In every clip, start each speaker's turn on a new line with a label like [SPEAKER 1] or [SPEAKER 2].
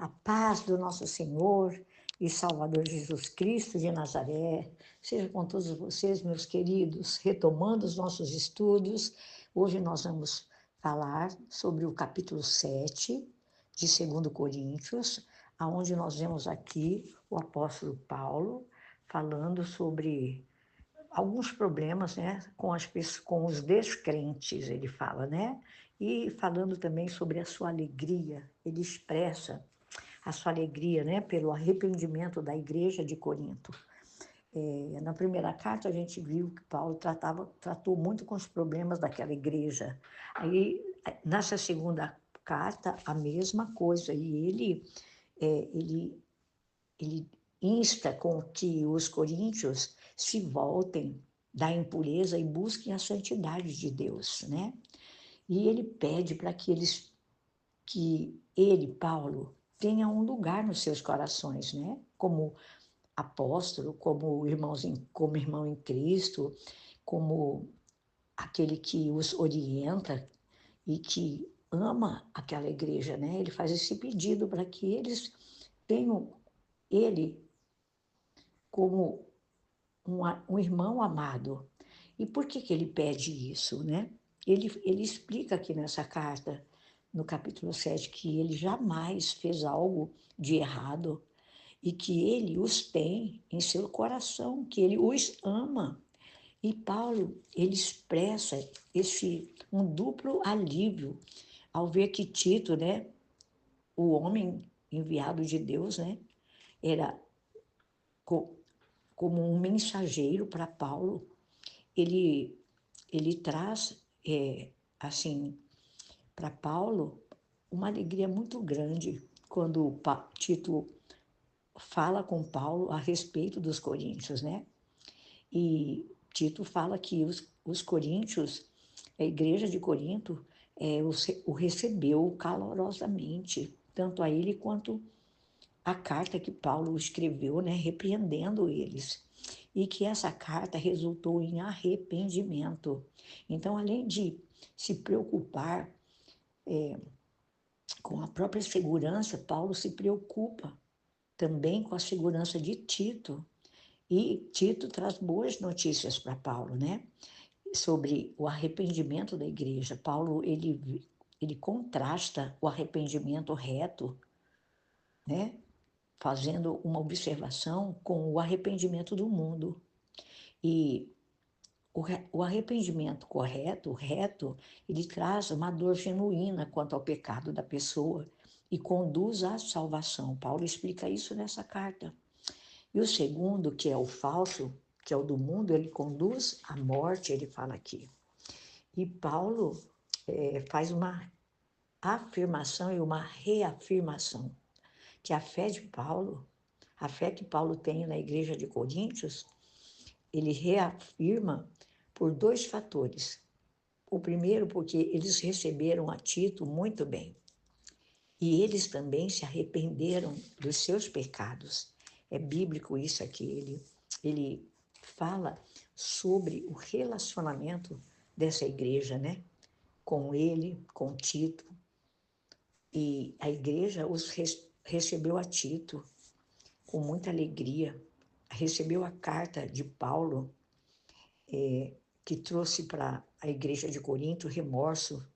[SPEAKER 1] A paz do nosso Senhor e Salvador Jesus Cristo de Nazaré seja com todos vocês, meus queridos. Retomando os nossos estudos, hoje nós vamos falar sobre o capítulo 7 de 2 Coríntios, aonde nós vemos aqui o apóstolo Paulo falando sobre alguns problemas, né, com os descrentes, ele fala, né? E falando também sobre a sua alegria, ele expressa a sua alegria, né, pelo arrependimento da igreja de Corinto. Na primeira carta a gente viu que Paulo tratou muito com os problemas daquela igreja. Aí, nessa segunda carta, a mesma coisa, e ele insta com que os coríntios se voltem da impureza e busquem a santidade de Deus, né? E ele pede para que ele, Paulo, tenha um lugar nos seus corações, né? Como apóstolo, como irmão em Cristo, como aquele que os orienta e que ama aquela igreja, né? Ele faz esse pedido para que eles tenham ele como um irmão amado. E por que ele pede isso, né? Ele explica aqui nessa carta, no capítulo 7, que ele jamais fez algo de errado e que ele os tem em seu coração, que ele os ama. E Paulo, ele expressa um duplo alívio ao ver que Tito, né, o homem enviado de Deus, né, era como um mensageiro para Paulo. Ele traz, assim, para Paulo uma alegria muito grande quando Tito fala com Paulo a respeito dos coríntios, né? E Tito fala que os coríntios, a igreja de Corinto, o recebeu calorosamente, tanto a ele quanto a carta que Paulo escreveu, né, repreendendo eles. E que essa carta resultou em arrependimento. Então, além de se preocupar com a própria segurança, Paulo se preocupa também com a segurança de Tito. E Tito traz boas notícias para Paulo, né? Sobre o arrependimento da igreja. Paulo, ele contrasta o arrependimento reto, né? Fazendo uma observação com o arrependimento do mundo. E o arrependimento correto, reto, ele traz uma dor genuína quanto ao pecado da pessoa e conduz à salvação. Paulo explica isso nessa carta. E o segundo, que é o falso, que é o do mundo, ele conduz à morte, ele fala aqui. E Paulo faz uma afirmação e uma reafirmação, que a fé de Paulo, a fé que Paulo tem na igreja de Coríntios, ele reafirma por dois fatores. O primeiro, porque eles receberam a Tito muito bem. E eles também se arrependeram dos seus pecados. É bíblico isso aqui. Ele fala sobre o relacionamento dessa igreja, né? Com ele, com Tito. E a igreja recebeu a Tito com muita alegria. Recebeu a carta de Paulo, que trouxe para a igreja de Corinto remorso,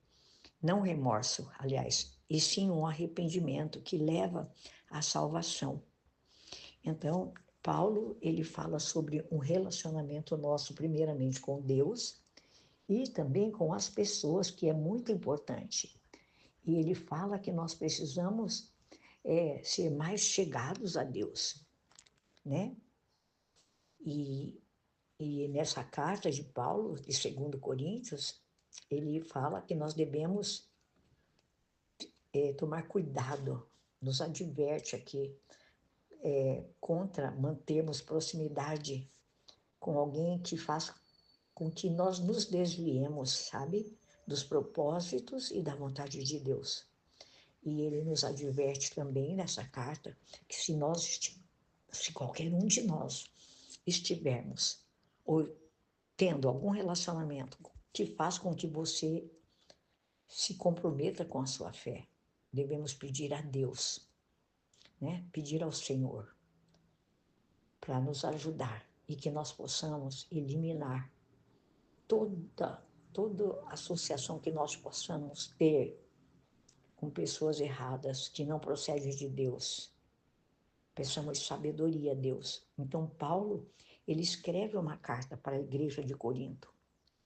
[SPEAKER 1] não remorso, aliás, e sim um arrependimento que leva à salvação. Então, Paulo, ele fala sobre um relacionamento nosso, primeiramente com Deus, e também com as pessoas, que é muito importante. E ele fala que nós precisamos ser mais chegados a Deus, né? E nessa carta de Paulo, de 2 Coríntios, ele fala que nós devemos tomar cuidado, nos adverte aqui, contra mantermos proximidade com alguém que faz com que nós nos desviemos, sabe? Dos propósitos e da vontade de Deus. E ele nos adverte também nessa carta que se qualquer um de nós estivermos ou tendo algum relacionamento que faz com que você se comprometa com a sua fé, devemos pedir a Deus né, pedir ao Senhor para nos ajudar e que nós possamos eliminar toda associação que nós possamos ter com pessoas erradas, que não procedem de Deus. Peçamos sabedoria a Deus. Então, Paulo, ele escreve uma carta para a igreja de Corinto.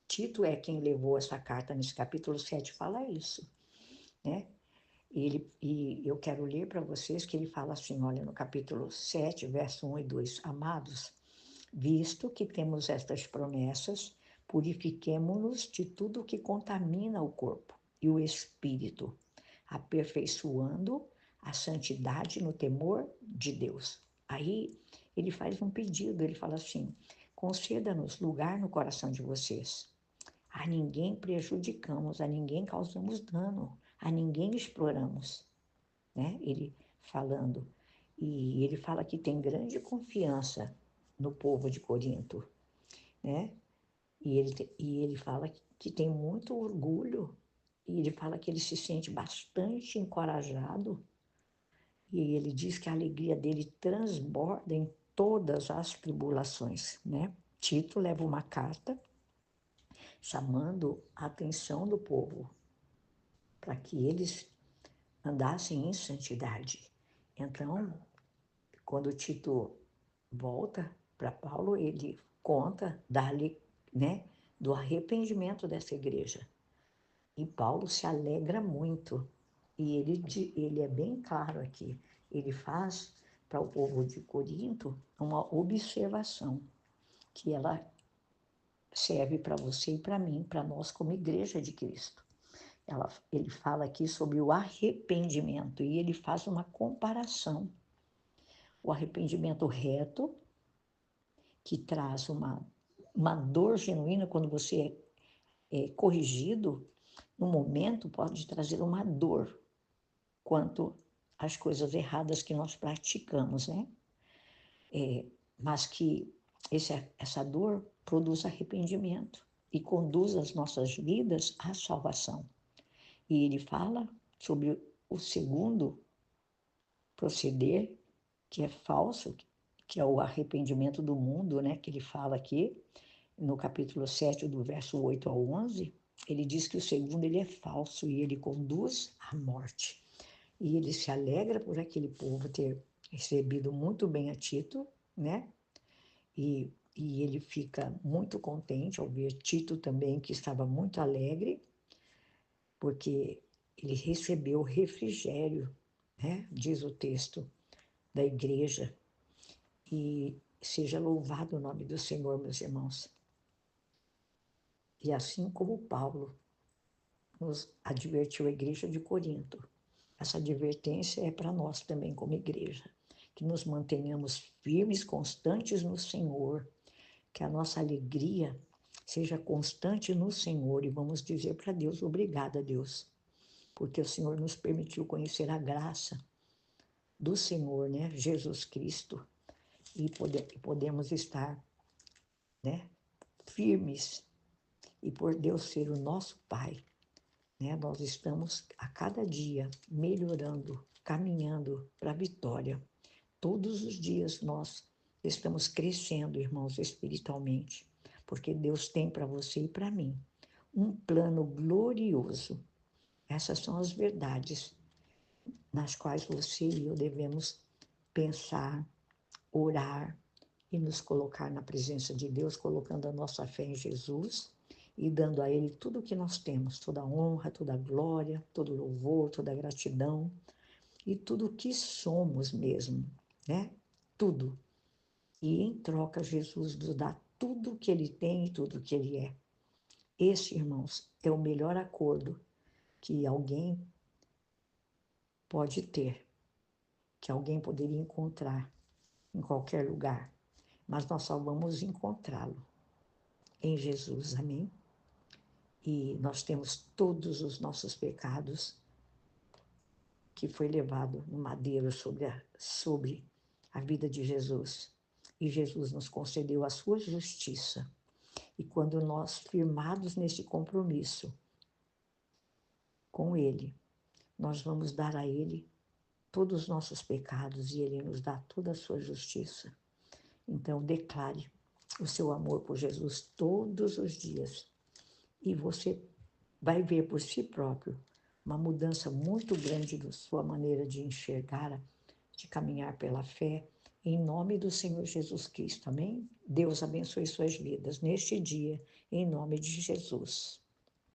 [SPEAKER 1] Tito é quem levou essa carta nesse capítulo 7, fala isso, né? E eu quero ler para vocês que ele fala assim, olha, no capítulo 7, verso 1 e 2, amados, visto que temos estas promessas, purifiquemo-nos de tudo que contamina o corpo e o espírito, aperfeiçoando a santidade no temor de Deus. Aí ele faz um pedido, ele fala assim, conceda-nos lugar no coração de vocês. A ninguém prejudicamos, a ninguém causamos dano, a ninguém exploramos, né? Ele falando. E ele fala que tem grande confiança no povo de Corinto, né? E ele fala que tem muito orgulho, e ele fala que ele se sente bastante encorajado, e ele diz que a alegria dele transborda em todas as tribulações, né? Tito leva uma carta chamando a atenção do povo para que eles andassem em santidade. Então, quando Tito volta para Paulo, ele conta né, do arrependimento dessa igreja. E Paulo se alegra muito. E ele é bem claro aqui. Ele faz para o povo de Corinto uma observação, que ela serve para você e para mim, para nós como igreja de Cristo. Ele fala aqui sobre o arrependimento e ele faz uma comparação. O arrependimento reto, que traz uma dor genuína quando você é corrigido, no momento pode trazer uma dor quanto às coisas erradas que nós praticamos, né? Mas que essa dor produz arrependimento e conduz as nossas vidas à salvação. E ele fala sobre o segundo proceder, que é falso, que é o arrependimento do mundo, né? Que ele fala aqui, no capítulo 7, do verso 8 ao 11, ele diz que o segundo ele é falso e ele conduz à morte. E ele se alegra por aquele povo ter recebido muito bem a Tito, né? E ele fica muito contente ao ver Tito também, que estava muito alegre, porque ele recebeu refrigério, né? Diz o texto da igreja. E seja louvado o nome do Senhor, meus irmãos. E assim como Paulo nos advertiu a igreja de Corinto, essa advertência é para nós também como igreja, que nos mantenhamos firmes, constantes no Senhor, que a nossa alegria seja constante no Senhor e vamos dizer para Deus, obrigada, Deus, porque o Senhor nos permitiu conhecer a graça do Senhor, né, Jesus Cristo, e podemos estar, né, firmes, e por Deus ser o nosso Pai, né, nós estamos a cada dia melhorando, caminhando para a vitória. Todos os dias nós estamos crescendo, irmãos, espiritualmente, porque Deus tem para você e para mim um plano glorioso. Essas são as verdades nas quais você e eu devemos pensar, orar e nos colocar na presença de Deus, colocando a nossa fé em Jesus e dando a Ele tudo o que nós temos, toda a honra, toda a glória, todo o louvor, toda a gratidão e tudo o que somos mesmo, né? Tudo. E em troca, Jesus nos dá tudo o que Ele tem e tudo o que Ele é. Esse, irmãos, é o melhor acordo que alguém pode ter, que alguém poderia encontrar em qualquer lugar, mas nós só vamos encontrá-lo em Jesus, amém? E nós temos todos os nossos pecados que foi levado no madeiro sobre a vida de Jesus. E Jesus nos concedeu a sua justiça. E quando nós, firmados nesse compromisso com Ele, nós vamos dar a Ele todos os nossos pecados e Ele nos dá toda a sua justiça. Então, declare o seu amor por Jesus todos os dias e você vai ver por si próprio uma mudança muito grande da sua maneira de enxergar, de caminhar pela fé, em nome do Senhor Jesus Cristo, amém? Deus abençoe suas vidas neste dia, em nome de Jesus.